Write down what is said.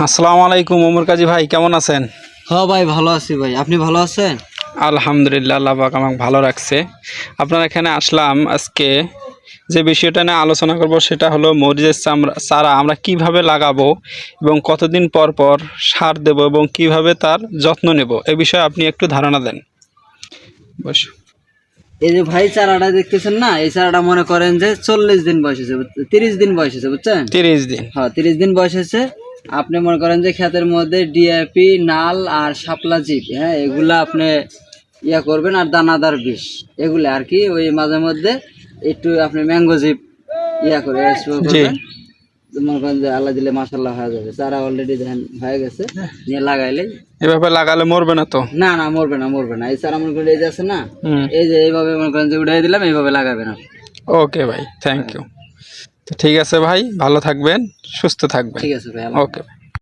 আসসালামু আলাইকুম ওমর কাজী ভাই, কেমন আছেন? হ্যাঁ ভাই, ভালো আছি ভাই। আপনি ভালো আছেন? আলহামদুলিল্লাহ, আল্লাহ পাক আমাকে ভালো রাখছে। আপনার এখানে আসলাম আজকে যে বিষয়টা নিয়ে আলোচনা করব সেটা হলো মরিচের চারা আমরা কিভাবে লাগাবো এবং কতদিন পর পর সার দেব এবং কিভাবে তার যত্ন নেব, এ বিষয়ে আপনি একটু ধারণা দেন। বস। এই যে ভাই চারাটা দেখতেছেন না, এই চারাটা মনে করেন যে 40 দিন বয়স হয়েছে, 30 দিন বয়স হয়েছে, বুঝছেন? 30 দিন। হ্যাঁ, 30 দিন বয়স হয়েছে। আপনি মনে করেন যে ক্ষেতের মধ্যে ডিএপি, নাল আর শাপলা জিপ, হ্যাঁ, এগুলা আপনি ইয়া করবেন, আর দানাদার বিষ এগুলা আর কি। ওই মাঝে মধ্যে একটু আপনি ম্যাঙ্গো জিপ ইয়া করে স্প্রে করবেন। মনে করেন যে আল্লাহ দিলে মাশাআল্লাহ হয়ে যাবে। চারা অলরেডি দেখেন হয়ে গেছে, নিয়ে লাগাইলে। এভাবে লাগালে মরবে না তো? না না, মরবে না, মরবে না। এই চারা মনে করেন এই যে আছে না, এই যে এইভাবে মনে করেন যে উঠাই দিলাম, এইভাবে লাগাবেন আপনি। ওকে ভাই, থ্যাংক ইউ। তো ঠিক আছে ভাই, ভালো থাকবেন, সুস্থ থাকবেন। ঠিক আছে ভাই। ওকে।